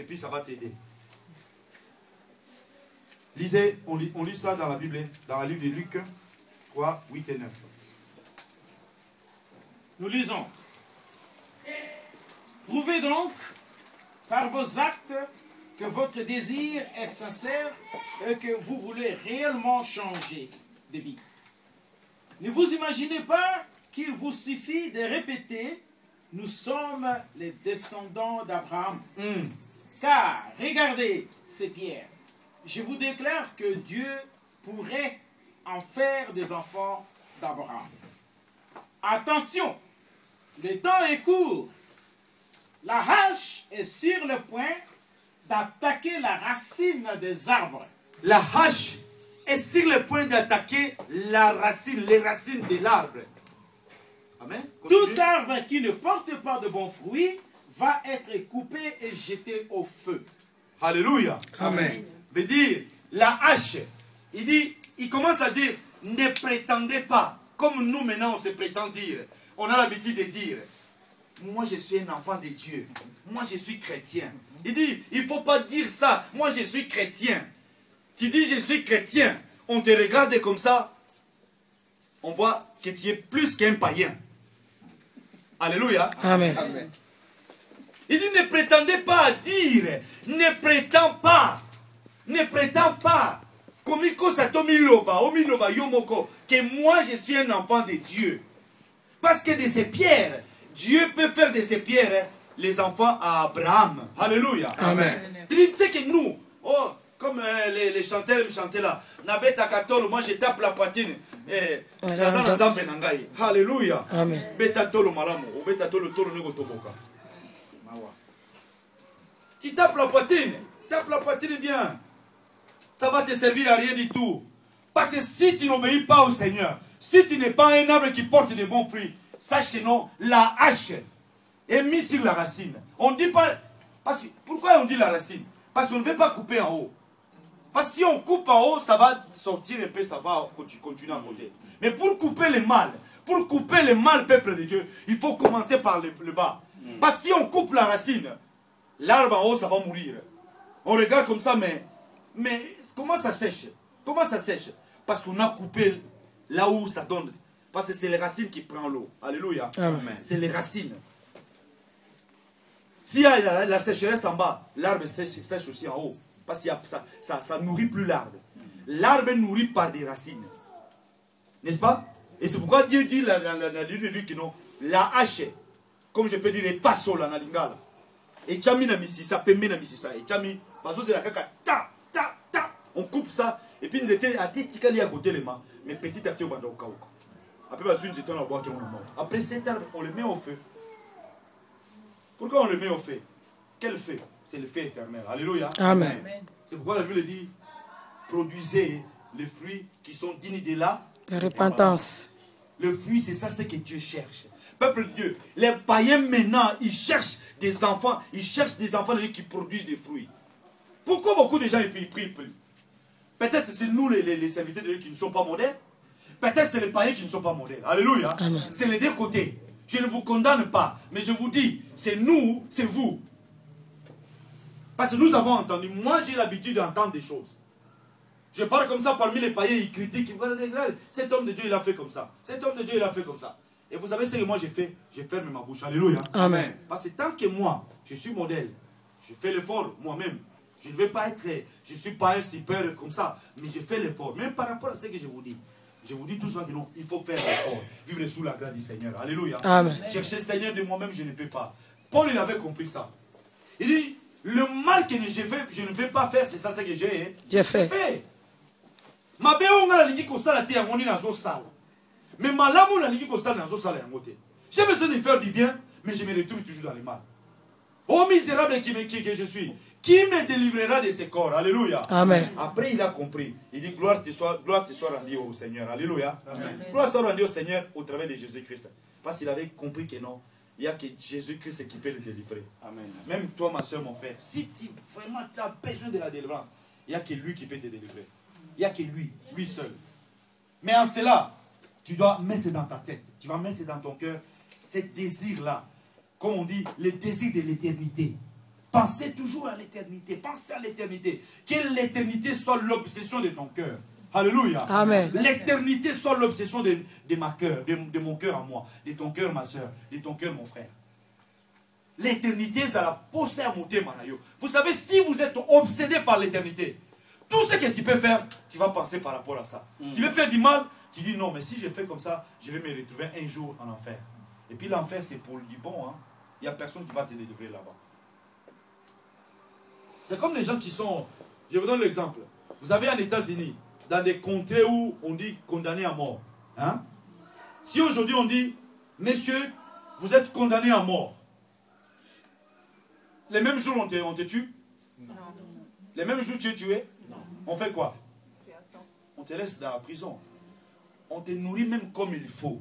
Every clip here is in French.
puis ça va t'aider. Lisez, on lit ça dans la Bible, dans le livre de Luc 3, 8 et 9. Nous lisons. Prouvez donc par vos actes que votre désir est sincère et que vous voulez réellement changer de vie. Ne vous imaginez pas qu'il vous suffit de répéter « Nous sommes les descendants d'Abraham ». Car, regardez ces pierres. Je vous déclare que Dieu pourrait en faire des enfants d'Abraham. Attention, le temps est court. La hache est sur le point d'attaquer la racine des arbres. La hache est sur le point d'attaquer la racine, les racines de l'arbre. Amen. Continue. Tout arbre qui ne porte pas de bons fruits va être coupé et jeté au feu. Alléluia. Amen. Veut dire, la hache, il commence à dire, ne prétendez pas, comme nous maintenant on se prétend dire, on a l'habitude de dire, moi je suis un enfant de Dieu, moi je suis chrétien. Il dit, il ne faut pas dire ça, moi je suis chrétien. Tu dis je suis chrétien, on te regarde comme ça, on voit que tu es plus qu'un païen. Alléluia. Amen. Amen. Il dit, ne prétendez pas à dire, ne prétends pas, komiko satomi loba, omiloba yomoko, que moi je suis un enfant de Dieu. Parce que de ces pierres, Dieu peut faire de ces pierres les enfants à Abraham. Alléluia. Amen. Il dit, tu sais que nous, oh, comme les chanteurs me chantaient là, Nabeta Katolo, moi je tape la poitrine. Alléluia. Amen. Beta tolo malamu, ou beta tolo tolo nego toboka. Tu tapes la poitrine bien. Ça va te servir à rien du tout. Parce que si tu n'obéis pas au Seigneur, si tu n'es pas un arbre qui porte de bons fruits, sache que non, la hache est mise sur la racine. On ne dit pas... pourquoi on dit la racine? Parce qu'on ne veut pas couper en haut. Parce que si on coupe en haut, ça va sortir un peu, ça va continuer à monter. Mais pour couper le mal, peuple de Dieu, il faut commencer par le bas. Parce que si on coupe la racine, l'arbre en haut, ça va mourir. On regarde comme ça, mais comment ça sèche? Comment ça sèche? Parce qu'on a coupé là où ça donne. Parce que c'est les racines qui prennent l'eau. Alléluia. Amen. C'est les racines. S'il y a la sécheresse en bas, l'arbre sèche aussi en haut. Parce que ça nourrit plus l'arbre. L'arbre est nourri par des racines. N'est-ce pas? Et c'est pourquoi Dieu dit que non, la hache, comme je peux dire, les passos là, dans lingala. Et chami na misisa, pembe na misisa. Et chami, parce que c'est la caca, ta. On coupe ça. Et puis nous étions à Tikali à côté les mains. Mais petit à petit, on va dans le caouk. Après, nous étions à boire qui on mort. Après cet arbre, on le met au feu. Pourquoi on le met au feu? Quel feu? C'est le feu éternel. Alléluia. Amen. C'est pourquoi la Bible dit, produisez les fruits qui sont dignes de la repentance. Le fruit, c'est ça, c'est que Dieu cherche. Peuple de Dieu, les païens maintenant, ils cherchent des enfants, qui produisent des fruits. Pourquoi beaucoup de gens ils prient plus? Peut-être c'est nous les serviteurs de Dieu qui ne sont pas modèles. Peut-être c'est les païens qui ne sont pas modèles. Alléluia. C'est les deux côtés. Je ne vous condamne pas, mais je vous dis, c'est nous, c'est vous. Parce que nous avons entendu, moi j'ai l'habitude d'entendre des choses. Je parle comme ça parmi les païens, ils critiquent. Cet homme de Dieu, il a fait comme ça. Cet homme de Dieu, il a fait comme ça. Et vous savez ce que moi j'ai fait? Je ferme ma bouche. Alléluia. Amen. Parce que tant que moi, je suis modèle, je fais l'effort moi-même. Je ne vais pas être, je ne suis pas un super comme ça, mais je fais l'effort. Même par rapport à ce que je vous dis. Je vous dis tout ça que non, il faut faire l'effort. Vivre sous la grâce du Seigneur. Alléluia. Amen. Chercher le Seigneur de moi-même, je ne peux pas. Paul, il avait compris ça. Il dit, le mal que je ne vais pas faire, c'est ça ce que j'ai fait. Ma béon a la kosala te yangoni nazo sala. Mais malamu na liki kosala nazo sala yangote. J'ai besoin de faire du bien, mais je me retrouve toujours dans le mal. Oh misérable qui je suis, qui me délivrera de ce corps? Alléluia. Amen. Après il a compris. Il dit gloire te soit rendue au Seigneur. Alléluia. Amen. Gloire soit rendue au Seigneur au travers de Jésus-Christ. Parce qu'il avait compris que non, il n'y a que Jésus-Christ qui peut le délivrer. Amen. Même toi ma soeur, mon frère, si tu vraiment tu as besoin de la délivrance, il n'y a que lui qui peut te délivrer. Il n'y a que lui seul. Mais en cela, tu dois mettre dans ta tête, tu vas mettre dans ton cœur ce désir-là. Comme on dit, le désir de l'éternité. Pensez toujours à l'éternité. Pensez à l'éternité. Que l'éternité soit l'obsession de ton cœur. Alléluia. Amen. L'éternité soit l'obsession de ma cœur, de mon cœur à moi, de ton cœur ma soeur, de ton cœur mon frère. L'éternité, ça la pousse à monter, manayo. Vous savez, si vous êtes obsédé par l'éternité, tout ce que tu peux faire, tu vas penser par rapport à ça. Tu veux faire du mal, tu dis non, mais si je fais comme ça, je vais me retrouver un jour en enfer. Et puis l'enfer, c'est pour du bon. Hein. Il n'y a personne qui va te délivrer là-bas. C'est comme les gens qui sont... Je vous donne l'exemple. Vous avez en États-Unis, dans des contrées où on dit condamné à mort. Hein? Si aujourd'hui on dit, messieurs, vous êtes condamnés à mort. Les mêmes jours on te tue? Non. Les mêmes jours tu es tué? Non. On fait quoi? On te laisse dans la prison. On te nourrit même comme il faut.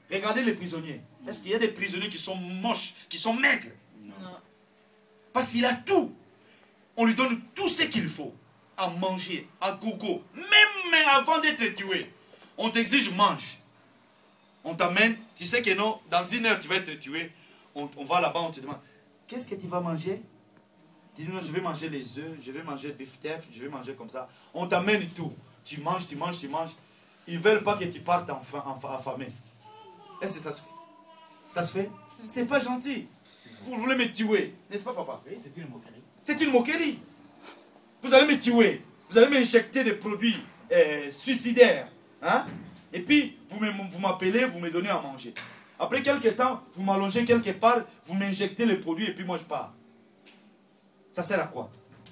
Regardez les prisonniers. Est-ce qu'il y a des prisonniers qui sont moches, qui sont maigres? Non. Parce qu'il a tout. On lui donne tout ce qu'il faut. À manger, à gogo. Même avant d'être tué. On t'exige mange. On t'amène. Tu sais que non, dans une heure tu vas être tué. On va là-bas, on te demande. Qu'est-ce que tu vas manger? Tu dis non, je vais manger les œufs, je vais manger le beef-teff, je vais manger comme ça. On t'amène tout. Tu manges, tu manges, tu manges. Ils ne veulent pas que tu partes affamé. Est-ce que ça se fait? Ça se fait? C'est pas gentil. Vous voulez me tuer, n'est-ce pas, papa? Oui, c'est une moquerie. C'est une moquerie. Vous allez me tuer. Vous allez m'injecter des produits suicidaires. Hein? Et puis, vous m'appelez, vous me donnez à manger. Après quelques temps, vous m'allongez quelque part, vous m'injectez les produits et puis moi je pars. Ça sert à quoi?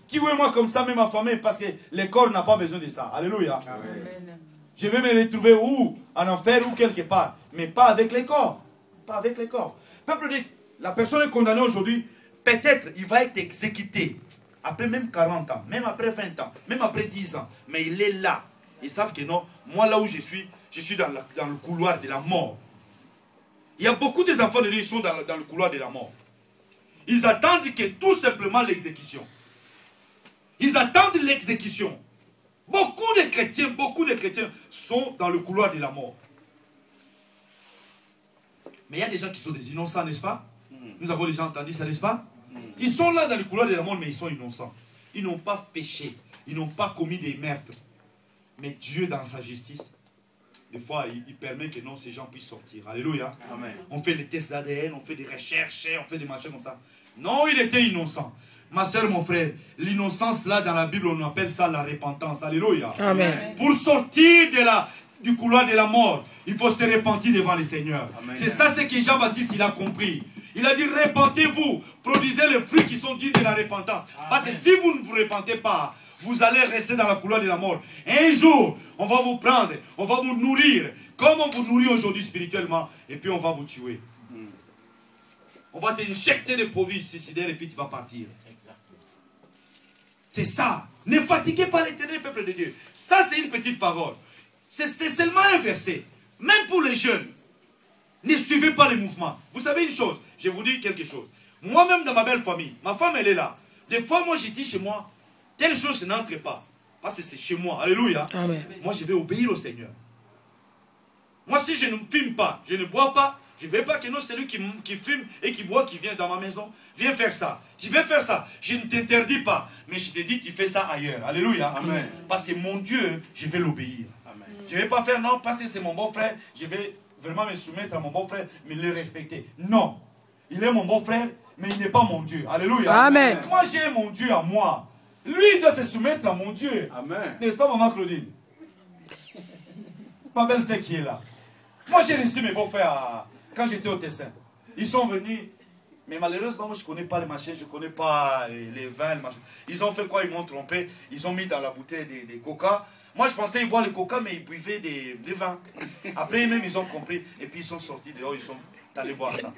Tuez-moi comme ça, même ma famille, parce que le corps n'a pas besoin de ça. Alléluia. Amen. Je vais me retrouver où? En enfer ou quelque part. Mais pas avec les corps. Pas avec les corps. Peuple dit, la personne est condamnée aujourd'hui, peut-être il va être exécuté. Après même 40 ans, même après 20 ans, même après 10 ans. Mais il est là. Ils savent que non, moi là où je suis dans le couloir de la mort. Il y a beaucoup des enfants de Dieu qui sont dans le couloir de la mort. Ils attendent que tout simplement l'exécution. Ils attendent l'exécution. Beaucoup de chrétiens sont dans le couloir de la mort. Mais il y a des gens qui sont des innocents, n'est-ce pas? Nous avons déjà entendu ça, n'est-ce pas? Ils sont là dans le couloir de la mort, mais ils sont innocents. Ils n'ont pas péché. Ils n'ont pas commis des meurtres. Mais Dieu, dans sa justice, des fois, il permet que non, ces gens puissent sortir. Alléluia. Amen. On fait les tests d'ADN, on fait des recherches, on fait des machins comme ça. Non, il était innocent. Ma soeur, mon frère, l'innocence là, dans la Bible, on appelle ça la repentance. Alléluia. Amen. Pour sortir du couloir de la mort, il faut se repentir devant le Seigneur. C'est ça ce que Jean-Baptiste il a compris. Il a dit, repentez-vous, produisez les fruits qui sont dignes de la repentance. Amen. Parce que si vous ne vous repentez pas, vous allez rester dans la couloir de la mort. Un jour, on va vous prendre, on va vous nourrir, comme on vous nourrit aujourd'hui spirituellement, et puis on va vous tuer. On va t'injecter des produits suicidaires et puis tu vas partir. C'est ça. Ne fatiguez pas l'éternel peuple de Dieu. Ça, c'est une petite parole. C'est seulement un verset. Même pour les jeunes, ne suivez pas les mouvements. Vous savez une chose, je vous dis quelque chose. Moi-même, dans ma belle famille, ma femme, elle est là. Des fois, moi, j'ai dit chez moi, telle chose n'entre pas. Parce que c'est chez moi. Alléluia. Amen. Moi, je vais obéir au Seigneur. Moi, si je ne fume pas, je ne bois pas, je ne veux pas que non, celui qui fume et qui boit, qui vient dans ma maison, viens faire ça. Tu veux faire ça. Je ne t'interdis pas. Mais je te dis, tu fais ça ailleurs. Alléluia. Amen. Parce que mon Dieu, je vais l'obéir. Je ne vais pas faire non, parce que c'est mon bon frère, je vais vraiment me soumettre à mon bon frère, mais le respecter. Non. Il est mon bon frère, mais il n'est pas mon Dieu. Alléluia. Amen. Moi, j'ai mon Dieu à moi. Lui, il doit se soumettre à mon Dieu. Amen. N'est-ce pas, maman Claudine? Ma belle sœur qui est là. Moi, j'ai reçu mes beaux-frères quand j'étais au Tessin. Ils sont venus, mais malheureusement, moi, je ne connais pas les machins, je ne connais pas les vins, les machins. Ils ont fait quoi? Ils m'ont trompé. Ils ont mis dans la bouteille des coca. Moi, je pensais qu'ils boivent les coca, mais ils buvaient des vins. Après, même, ils ont compris. Et puis, ils sont sortis dehors, ils sont allés boire ça.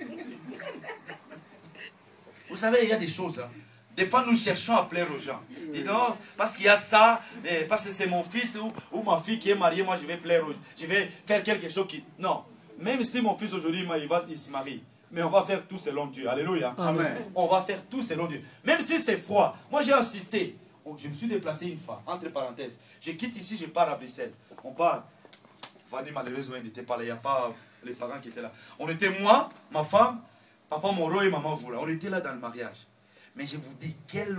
Vous savez, il y a des choses, hein. Des fois, nous cherchons à plaire aux gens. Et non, parce qu'il y a ça, parce que c'est mon fils ou ma fille qui est mariée, moi, je vais plaire, je vais faire quelque chose qui... Non. Même si mon fils, aujourd'hui, il se marie. Mais on va faire tout selon Dieu. Alléluia. Amen. On va faire tout selon Dieu. Même si c'est froid. Moi, j'ai insisté. Je me suis déplacé une fois, entre parenthèses. Je quitte ici, je pars à Bruxelles. On part. Fanny, malheureusement, il n'était pas là. Il n'y a pas les parents qui étaient là. On était moi, ma femme, papa Moro et maman Voula. On était là dans le mariage. Mais je vous dis, quelle